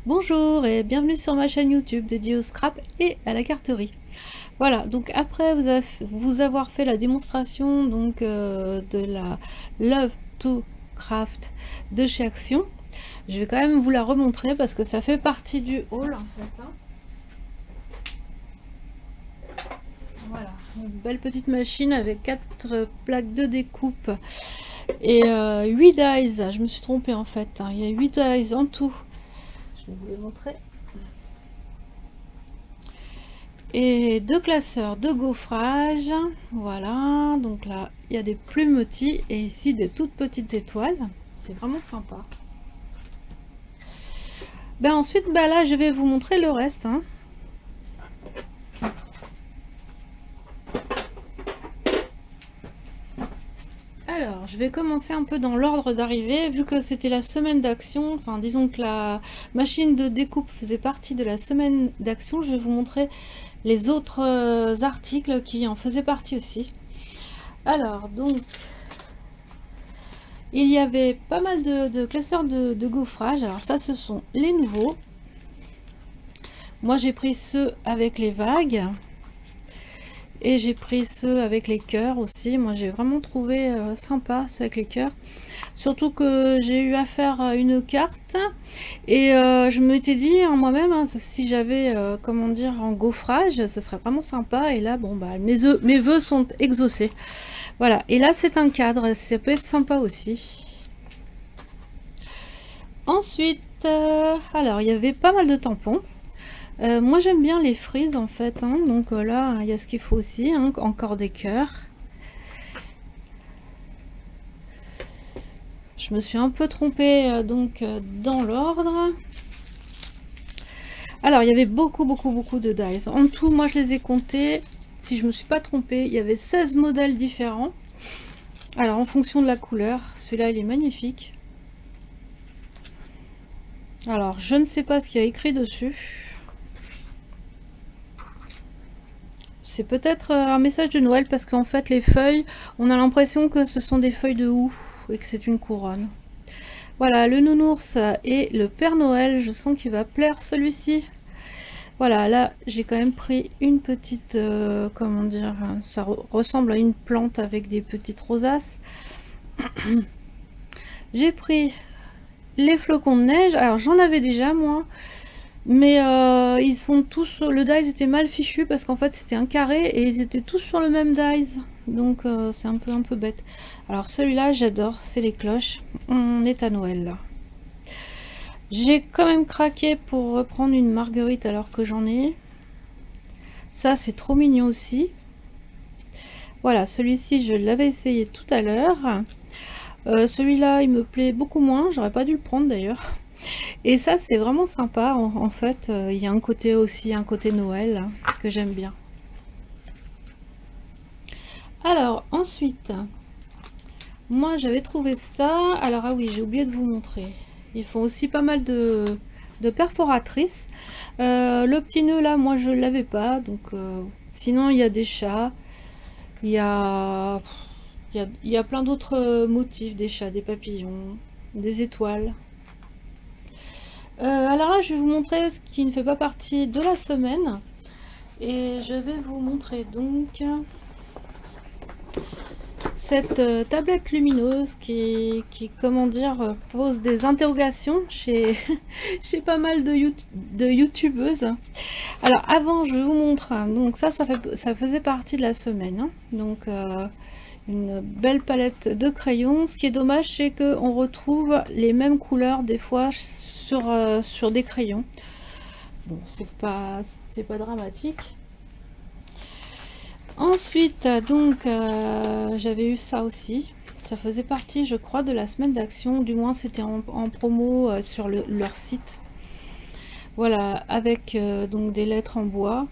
Bonjour et bienvenue sur ma chaîne YouTube dédiée au scrap et à la carterie. Voilà, donc après vous avoir fait la démonstration de la Love to Craft de chez Action, je vais quand même vous la remontrer parce que ça fait partie du haul en fait. Voilà, une belle petite machine avec 4 plaques de découpe et 8 dies. Je me suis trompée en fait, il y a 8 dies en tout. Je vais vous les montrer. Et 2 classeurs de gaufrage. Voilà, donc là il y a des plumetis et ici des toutes petites étoiles. C'est vraiment sympa. Ensuite là je vais vous montrer le reste. Alors, je vais commencer un peu dans l'ordre d'arrivée, vu que c'était la semaine d'action, enfin disons que la machine de découpe faisait partie de la semaine d'action, je vais vous montrer les autres articles qui en faisaient partie aussi. Alors, donc, il y avait pas mal de classeurs de gaufrage, alors ça ce sont les nouveaux. Moi j'ai pris ceux avec les vagues. Et j'ai pris ceux avec les cœurs aussi. Moi j'ai vraiment trouvé sympa ceux avec les cœurs. Surtout que j'ai eu à faire une carte. Et je m'étais dit en moi-même, si j'avais comment dire en gaufrage, ça serait vraiment sympa. Et là bon bah mes vœux sont exaucés. Voilà. Et là c'est un cadre, ça peut être sympa aussi. Ensuite, alors il y avait pas mal de tampons. Moi j'aime bien les frises en fait, donc là il y a ce qu'il faut aussi, encore des cœurs. Je me suis un peu trompée dans l'ordre. Alors il y avait beaucoup de dies. En tout, moi je les ai comptés, si je me suis pas trompée, il y avait 16 modèles différents. Alors en fonction de la couleur, celui-là il est magnifique. Alors je ne sais pas ce qu'il y a écrit dessus. C'est peut-être un message de Noël parce qu'en fait les feuilles, on a l'impression que ce sont des feuilles de houx et que c'est une couronne. Voilà, le nounours et le Père Noël, je sens qu'il va plaire celui-ci. Voilà, là j'ai quand même pris une petite, comment dire, ça ressemble à une plante avec des petites rosaces. J'ai pris les flocons de neige, alors j'en avais déjà moi. Mais ils sont tous, le dies était mal fichu parce qu'en fait c'était un carré et ils étaient tous sur le même dies, donc c'est un peu bête. Alors celui-là j'adore, c'est les cloches, on est à Noël là. J'ai quand même craqué pour reprendre une marguerite alors que j'en ai. Ça c'est trop mignon aussi. Voilà, celui-ci je l'avais essayé tout à l'heure. Celui-là il me plaît beaucoup moins, j'aurais pas dû le prendre d'ailleurs. Et ça c'est vraiment sympa en fait, il y a un côté aussi, un côté Noël que j'aime bien. Alors ensuite, moi j'avais trouvé ça, alors ah oui j'ai oublié de vous montrer, ils font aussi pas mal de perforatrices. Le petit nœud là moi je l'avais pas, donc sinon il y a des chats, il y a plein d'autres motifs, des chats, des papillons, des étoiles. Alors là je vais vous montrer ce qui ne fait pas partie de la semaine et je vais vous montrer donc cette tablette lumineuse qui comment dire pose des interrogations chez chez pas mal de youtubeuses. Alors avant je vous montre, donc ça faisait partie de la semaine, donc une belle palette de crayons. Ce qui est dommage c'est que on retrouve les mêmes couleurs des fois sur des crayons. Bon, c'est pas dramatique. Ensuite, donc, j'avais eu ça aussi. Ça faisait partie, je crois, de la semaine d'action. Du moins, c'était en promo sur leur site. Voilà, avec donc des lettres en bois.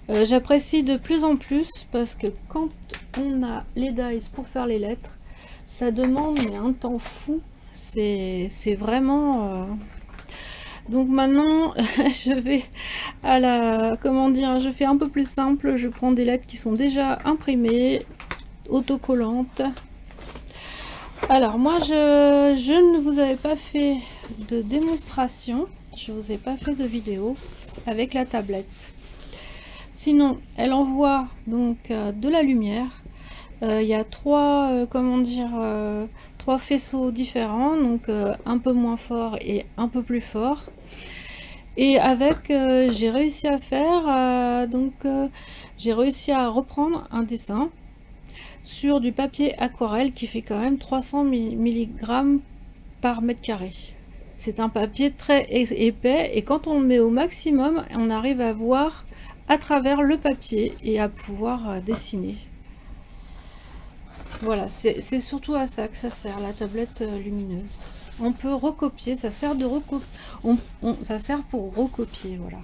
J'apprécie de plus en plus parce que quand on a les dies pour faire les lettres, ça demande mais un temps fou. C'est vraiment donc maintenant je vais à la comment dire, je fais un peu plus simple, je prends des lettres qui sont déjà imprimées, autocollantes. Alors moi je ne vous avais pas fait de démonstration, je vous ai pas fait de vidéo avec la tablette. Sinon, elle envoie donc de la lumière. Il y a trois, comment dire, trois faisceaux différents, donc un peu moins fort et un peu plus fort. Et avec, j'ai réussi à faire, j'ai réussi à reprendre un dessin sur du papier aquarelle qui fait quand même 300 mg par mètre carré. C'est un papier très épais et quand on le met au maximum, on arrive à voir à travers le papier et à pouvoir dessiner. Voilà, c'est surtout à ça que ça sert, la tablette lumineuse. On peut recopier, ça sert de ça sert pour recopier, voilà.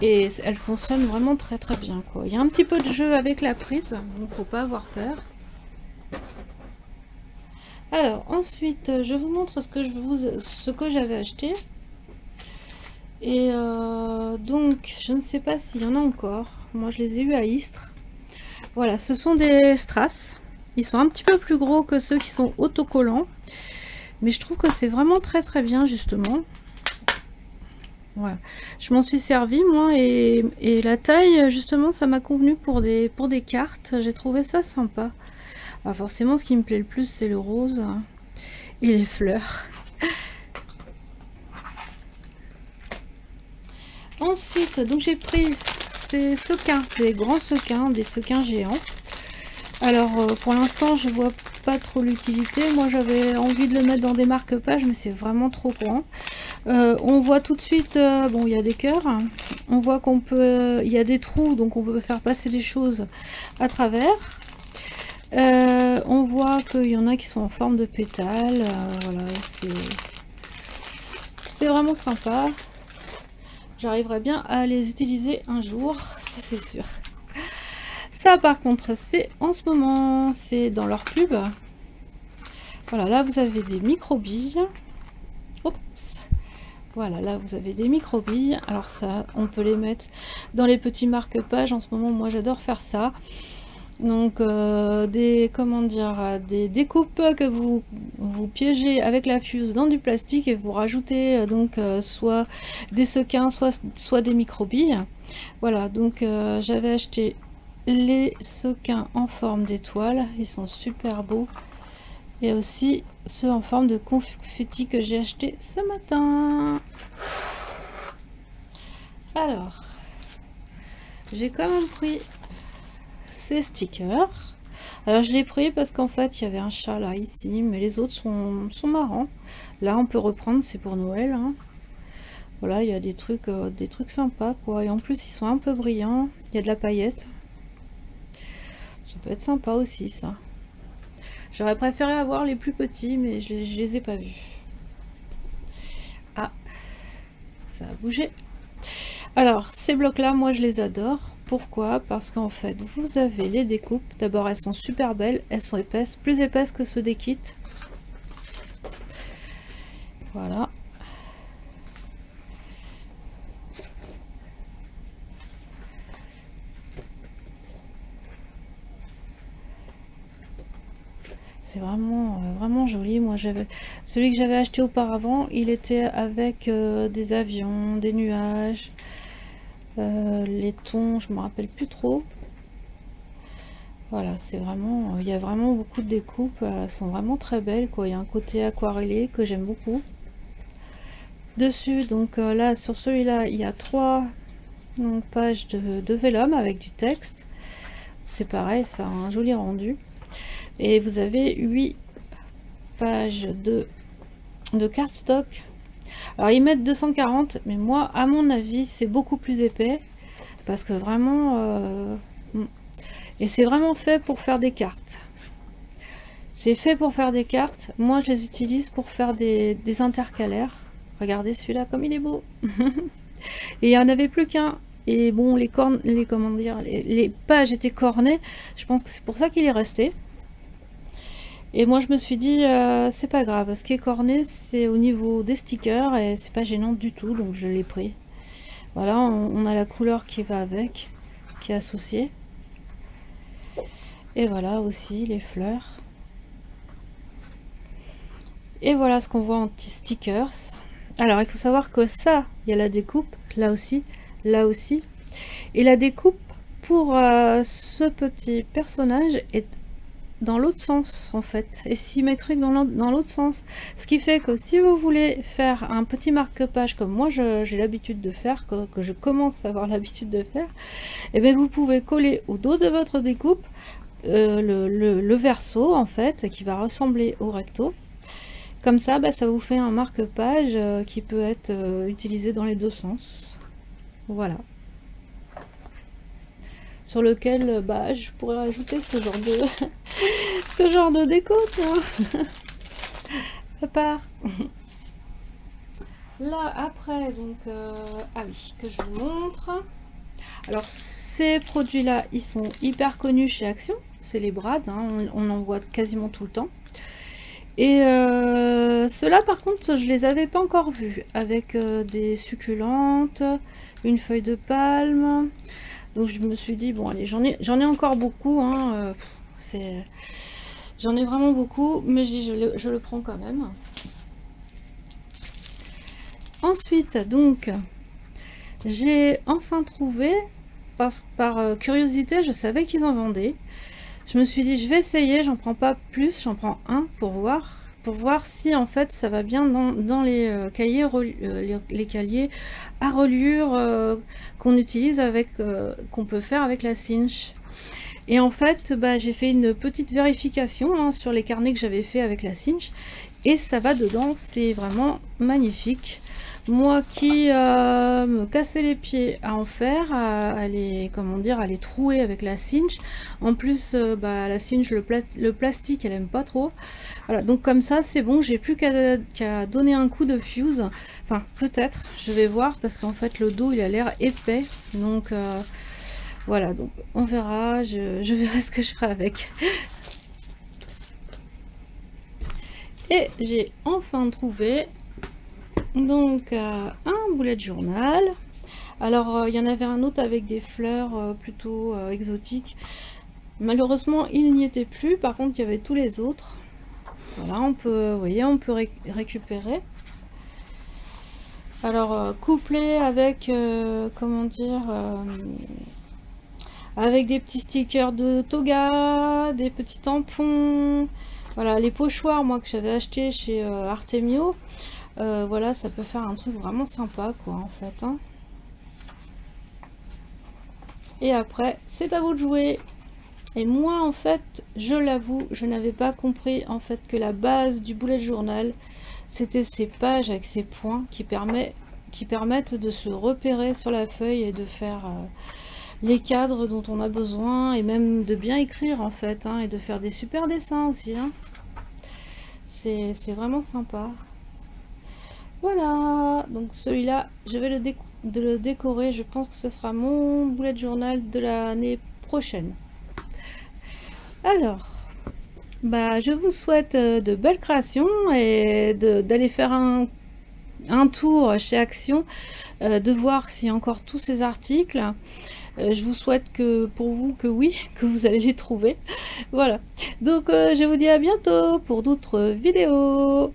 Et elle fonctionne vraiment très très bien, quoi. Il y a un petit peu de jeu avec la prise, donc faut pas avoir peur. Alors ensuite, je vous montre ce que j'avais acheté. Et donc, je ne sais pas s'il y en a encore. Moi, je les ai eu à Istres. Voilà, ce sont des strass. Ils sont un petit peu plus gros que ceux qui sont autocollants. Mais je trouve que c'est vraiment très très bien, justement. Voilà. Je m'en suis servi, moi, et la taille, justement, ça m'a convenu pour des cartes. J'ai trouvé ça sympa. Alors forcément, ce qui me plaît le plus, c'est le rose et les fleurs. Ensuite, donc j'ai pris ces sequins, ces grands sequins, des sequins géants. Alors pour l'instant, je vois pas trop l'utilité. Moi, j'avais envie de le mettre dans des marque-pages, mais c'est vraiment trop grand. On voit tout de suite, bon, il y a des cœurs. On voit qu'on peut, il y a des trous, donc on peut faire passer des choses à travers. On voit qu'il y en a qui sont en forme de pétales. Voilà, c'est vraiment sympa. J'arriverai bien à les utiliser un jour, ça c'est sûr. Ça par contre, c'est en ce moment, c'est dans leur pub. Voilà, là vous avez des micro-billes. Oups. Voilà, là vous avez des micro-billes. Alors ça, on peut les mettre dans les petits marque-pages. En ce moment, moi j'adore faire ça. Donc comment dire, des découpes que vous piégez avec la fuse dans du plastique et vous rajoutez soit des sequins, soit des micro-billes. Voilà, donc j'avais acheté les sequins en forme d'étoile, ils sont super beaux. Et aussi ceux en forme de confetti que j'ai acheté ce matin. Alors, j'ai quand même pris ces stickers. Alors je l'ai pris parce qu'en fait il y avait un chat là ici, mais les autres sont marrants. Là on peut reprendre, c'est pour Noël, hein. Voilà, il y a des trucs sympas, quoi. Et en plus ils sont un peu brillants, il y a de la paillette. Ça peut être sympa aussi, ça. J'aurais préféré avoir les plus petits, mais je les ai pas vus. Ah, ça a bougé. Alors ces blocs là, moi je les adore. Pourquoi? Parce qu'en fait vous avez les découpes. D'abord elles sont super belles, elles sont épaisses, plus épaisses que ceux des kits. Voilà. C'est vraiment vraiment joli. Moi j'avais celui que j'avais acheté auparavant, il était avec des avions, des nuages, les tons, je me rappelle plus trop. Voilà, c'est vraiment, il y a vraiment beaucoup de découpes, elles sont vraiment très belles, quoi. Il y a un côté aquarellé que j'aime beaucoup. Dessus, donc là sur celui-là, il y a 3 pages de vellum avec du texte. C'est pareil, ça a un joli rendu. Et vous avez 8 pages de cardstock. Alors ils mettent 240, mais moi à mon avis c'est beaucoup plus épais parce que vraiment et c'est vraiment fait pour faire des cartes. C'est fait pour faire des cartes. Moi je les utilise pour faire des intercalaires. Regardez celui-là comme il est beau. Et il n'y en avait plus qu'un. Et bon, comment dire, les pages étaient cornées. Je pense que c'est pour ça qu'il est resté. Et moi je me suis dit c'est pas grave, ce qui est corné c'est au niveau des stickers et c'est pas gênant du tout, donc je l'ai pris. Voilà, on a la couleur qui va avec, qui est associée. Et voilà aussi les fleurs. Et voilà ce qu'on voit en petits stickers. Alors il faut savoir que ça, il y a la découpe, là aussi, là aussi. Et la découpe pour ce petit personnage est dans l'autre sens en fait, et symétrique dans l'autre sens. Ce qui fait que si vous voulez faire un petit marque-page comme moi j'ai l'habitude de faire, que je commence à avoir l'habitude de faire, et bien vous pouvez coller au dos de votre découpe le verso en fait, qui va ressembler au recto. Comme ça, bah, ça vous fait un marque-page qui peut être utilisé dans les deux sens. Voilà. Sur lequel bah, je pourrais rajouter ce genre de ce genre de déco, tu vois. Ça part. Là après, donc ah oui, que je vous montre. Alors ces produits là, ils sont hyper connus chez Action. C'est les brades, hein, on en voit quasiment tout le temps. Et ceux-là par contre je les avais pas encore vus, avec des succulentes, une feuille de palme. Donc je me suis dit bon allez, j'en ai encore beaucoup, hein, j'en ai vraiment beaucoup, mais je dis je le prends quand même. Ensuite donc j'ai enfin trouvé, par curiosité, je savais qu'ils en vendaient. Je me suis dit je vais essayer, j'en prends pas plus, j'en prends un pour voir si en fait ça va bien dans les cahiers, les cahiers à reliure qu'on utilise avec, qu'on peut faire avec la cinch. Et en fait bah, j'ai fait une petite vérification hein, sur les carnets que j'avais fait avec la cinch, et ça va dedans, c'est vraiment magnifique. Moi qui me cassais les pieds à en faire, à les, comment dire, à les trouer avec la cinch. En plus, bah, la cinch, le plastique, elle aime pas trop. Voilà, donc comme ça, c'est bon, j'ai plus qu'à donner un coup de fuse. Enfin, peut-être, je vais voir, parce qu'en fait, le dos, il a l'air épais. Donc, voilà, donc on verra, je verrai ce que je ferai avec. Et j'ai enfin trouvé donc un bullet journal. Alors il y en avait un autre avec des fleurs plutôt exotiques. Malheureusement il n'y était plus, par contre il y avait tous les autres. Voilà, on peut, vous voyez, on peut récupérer. Alors couplé avec comment dire, avec des petits stickers de toga, des petits tampons, voilà, les pochoirs moi que j'avais acheté chez Artemio. Voilà, ça peut faire un truc vraiment sympa quoi en fait, hein. Et après c'est à vous de jouer. Et moi en fait, je l'avoue, je n'avais pas compris en fait que la base du bullet journal c'était ces pages avec ces points qui permettent de se repérer sur la feuille et de faire les cadres dont on a besoin, et même de bien écrire en fait, hein, et de faire des super dessins aussi, hein. C'est vraiment sympa. Voilà, donc celui-là, je vais le décorer. Je pense que ce sera mon bullet journal de l'année prochaine. Alors, bah, je vous souhaite de belles créations et d'aller faire un tour chez Action, de voir s'il y a encore tous ces articles. Je vous souhaite que pour vous que oui, que vous allez les trouver. Voilà, donc je vous dis à bientôt pour d'autres vidéos.